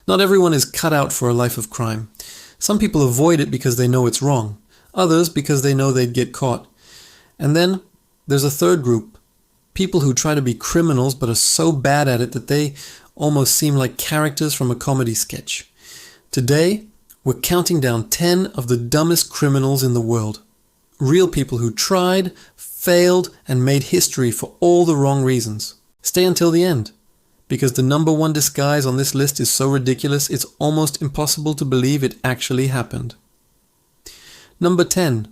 Not everyone is cut out for a life of crime. Some people avoid it because they know it's wrong. Others because they know they'd get caught. And then there's a third group. People who try to be criminals but are so bad at it that they almost seem like characters from a comedy sketch. Today, we're counting down 10 of the dumbest criminals in the world. Real people who tried, failed, and made history for all the wrong reasons. Stay until the end, because the number one disguise on this list is so ridiculous it's almost impossible to believe it actually happened. Number 10.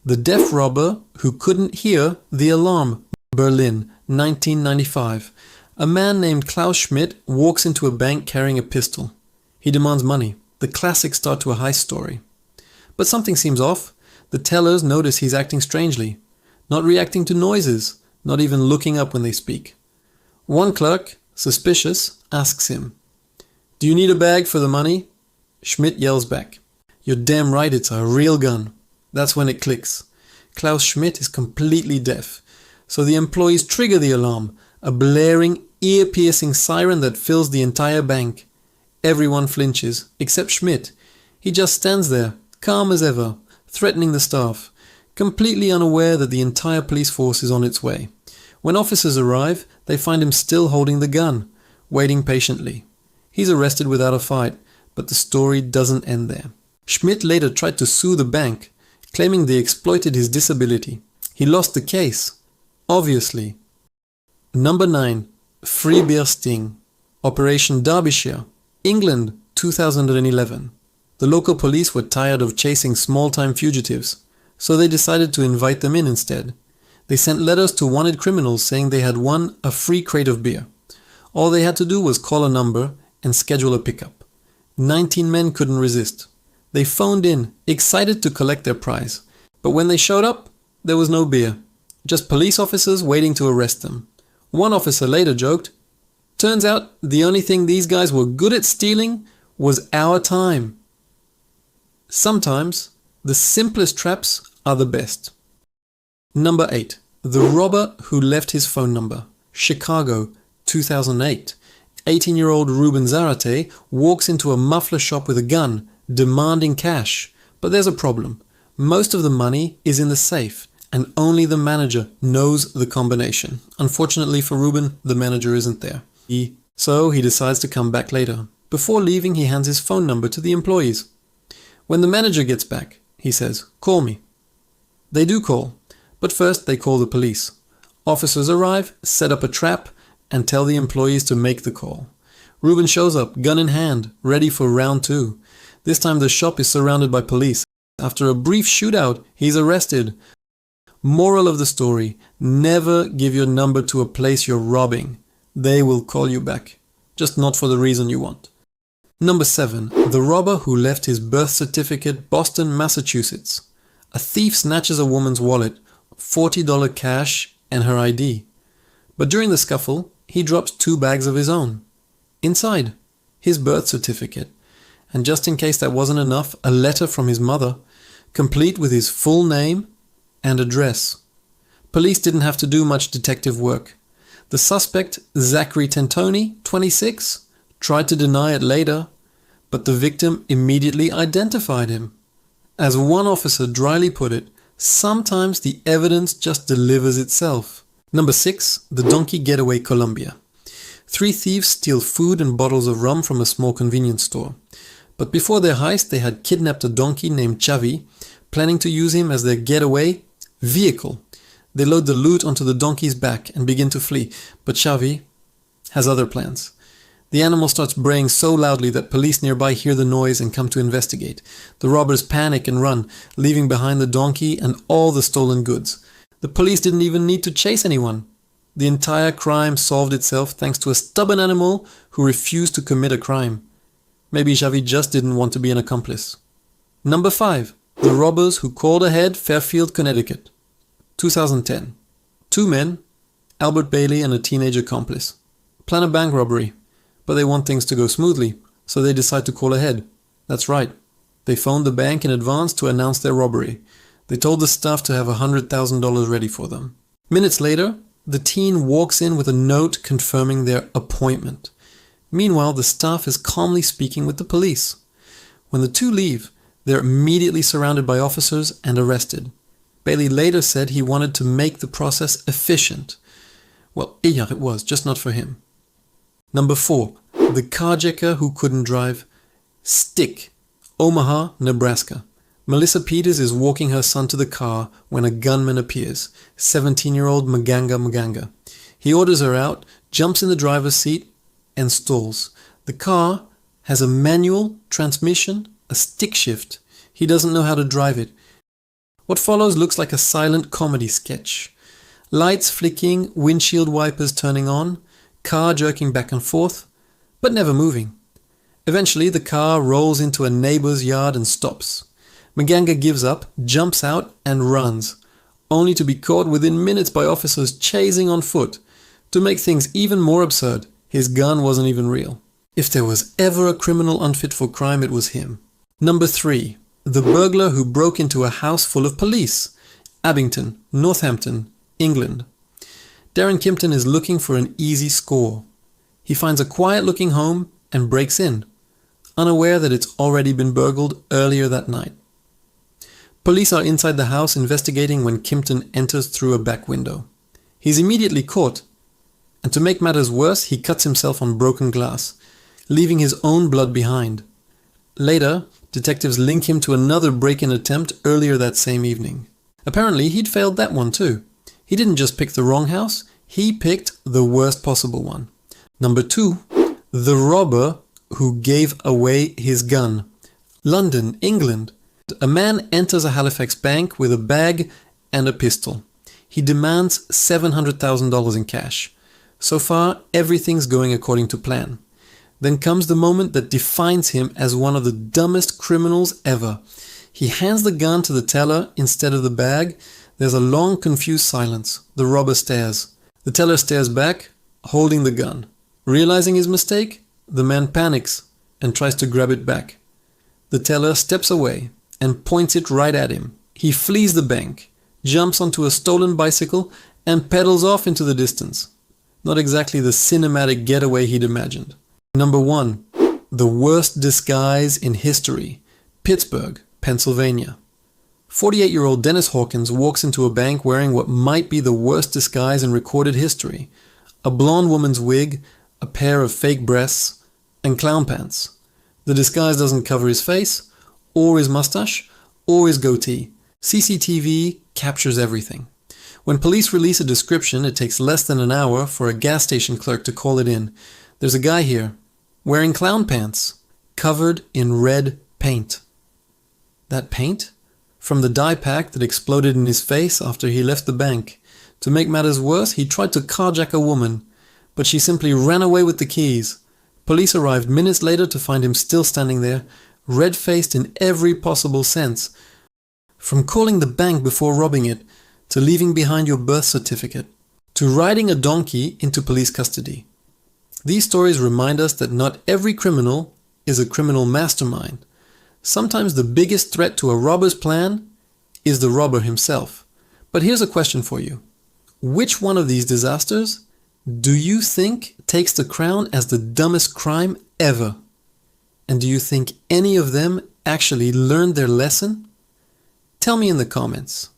The deaf robber who couldn't hear the alarm. Berlin, 1995. A man named Klaus Schmidt walks into a bank carrying a pistol. He demands money. The classic start to a heist story. But something seems off. The tellers notice he's acting strangely, not reacting to noises, not even looking up when they speak. One clerk, suspicious, asks him, "Do you need a bag for the money?" Schmidt yells back, "You're damn right it's a real gun." That's when it clicks. Klaus Schmidt is completely deaf, so the employees trigger the alarm, a blaring, ear-piercing siren that fills the entire bank. Everyone flinches, except Schmidt. He just stands there, calm as ever, threatening the staff, completely unaware that the entire police force is on its way. When officers arrive, they find him still holding the gun, waiting patiently. He's arrested without a fight, but the story doesn't end there. Schmidt later tried to sue the bank, claiming they exploited his disability. He lost the case, obviously. Number 9. Free beer sting. Operation Derbyshire, England, 2011. The local police were tired of chasing small-time fugitives, so they decided to invite them in instead. They sent letters to wanted criminals saying they had won a free crate of beer. All they had to do was call a number and schedule a pickup. 19 men couldn't resist. They phoned in, excited to collect their prize. But when they showed up, there was no beer. Just police officers waiting to arrest them. One officer later joked, "Turns out the only thing these guys were good at stealing was our time." Sometimes, the simplest traps are the best. Number 8. The robber who left his phone number. Chicago, 2008. 18-year-old Ruben Zarate walks into a muffler shop with a gun, demanding cash. But there's a problem. Most of the money is in the safe, and only the manager knows the combination. Unfortunately for Ruben, the manager isn't there. So he decides to come back later. Before leaving, he hands his phone number to the employees. When the manager gets back, he says, "Call me." They do call, but first they call the police. Officers arrive, set up a trap, and tell the employees to make the call. Ruben shows up, gun in hand, ready for round 2. This time the shop is surrounded by police. After a brief shootout, he's arrested. Moral of the story, never give your number to a place you're robbing. They will call you back, just not for the reason you want. Number 7. The robber who left his birth certificate, Boston, Massachusetts. A thief snatches a woman's wallet, $40 cash, and her ID. But during the scuffle, he drops 2 bags of his own. Inside, his birth certificate. And just in case that wasn't enough, a letter from his mother, complete with his full name and address. Police didn't have to do much detective work. The suspect, Zachary Tentoni, 26, tried to deny it later, but the victim immediately identified him. As one officer dryly put it, sometimes the evidence just delivers itself. Number 6. The Donkey Getaway, Colombia. 3 thieves steal food and bottles of rum from a small convenience store. But before their heist, they had kidnapped a donkey named Xavi, planning to use him as their getaway vehicle. They load the loot onto the donkey's back and begin to flee, but Xavi has other plans. The animal starts braying so loudly that police nearby hear the noise and come to investigate. The robbers panic and run, leaving behind the donkey and all the stolen goods. The police didn't even need to chase anyone. The entire crime solved itself thanks to a stubborn animal who refused to commit a crime. Maybe Xavi just didn't want to be an accomplice. Number 5. The robbers who called ahead, Fairfield, Connecticut. 2010. 2 men, Albert Bailey and a teenage accomplice, plan a bank robbery, but they want things to go smoothly, so they decide to call ahead. That's right. They phoned the bank in advance to announce their robbery. They told the staff to have $100,000 ready for them. Minutes later, the teen walks in with a note confirming their appointment. Meanwhile, the staff is calmly speaking with the police. When the two leave, they're immediately surrounded by officers and arrested. Bailey later said he wanted to make the process efficient. Well, yeah, it was, just not for him. Number 4. The carjacker who couldn't drive. Stick, Omaha, Nebraska. Melissa Peters is walking her son to the car when a gunman appears, 17-year-old Maganga. He orders her out, jumps in the driver's seat, and stalls. The car has a manual transmission, a stick shift. He doesn't know how to drive it. What follows looks like a silent comedy sketch. Lights flicking, windshield wipers turning on, car jerking back and forth, but never moving. Eventually, the car rolls into a neighbor's yard and stops. Maganga gives up, jumps out, and runs, only to be caught within minutes by officers chasing on foot. To make things even more absurd, his gun wasn't even real. If there was ever a criminal unfit for crime, it was him. Number 3. The burglar who broke into a house full of police. Abington, Northampton, England. Darren Kimpton is looking for an easy score. He finds a quiet-looking home and breaks in, unaware that it's already been burgled earlier that night. Police are inside the house investigating when Kimpton enters through a back window. He's immediately caught, and to make matters worse, he cuts himself on broken glass, leaving his own blood behind. Later, detectives link him to another break-in attempt earlier that same evening. Apparently, he'd failed that one too. He didn't just pick the wrong house, he picked the worst possible one. Number 2. The robber who gave away his gun. London, England. A man enters a Halifax bank with a bag and a pistol. He demands $700,000 in cash. So far, everything's going according to plan. Then comes the moment that defines him as one of the dumbest criminals ever. He hands the gun to the teller instead of the bag. There's a long, confused silence. The robber stares. The teller stares back, holding the gun. Realizing his mistake, the man panics and tries to grab it back. The teller steps away and points it right at him. He flees the bank, jumps onto a stolen bicycle, and pedals off into the distance. Not exactly the cinematic getaway he'd imagined. Number 1. The worst disguise in history. Pittsburgh, Pennsylvania. 48-year-old Dennis Hawkins walks into a bank wearing what might be the worst disguise in recorded history. A blonde woman's wig, a pair of fake breasts, and clown pants. The disguise doesn't cover his face, or his mustache, or his goatee. CCTV captures everything. When police release a description, it takes less than an hour for a gas station clerk to call it in. There's a guy here, wearing clown pants, covered in red paint. That paint? From the dye pack that exploded in his face after he left the bank. To make matters worse, he tried to carjack a woman, but she simply ran away with the keys. Police arrived minutes later to find him still standing there, red-faced in every possible sense. From calling the bank before robbing it, to leaving behind your birth certificate, to riding a donkey into police custody. These stories remind us that not every criminal is a criminal mastermind. Sometimes the biggest threat to a robber's plan is the robber himself. But here's a question for you. Which one of these disasters do you think takes the crown as the dumbest crime ever? And do you think any of them actually learned their lesson? Tell me in the comments.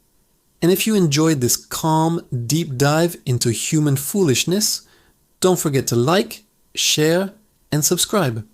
And if you enjoyed this calm, deep dive into human foolishness, don't forget to like, share, and subscribe.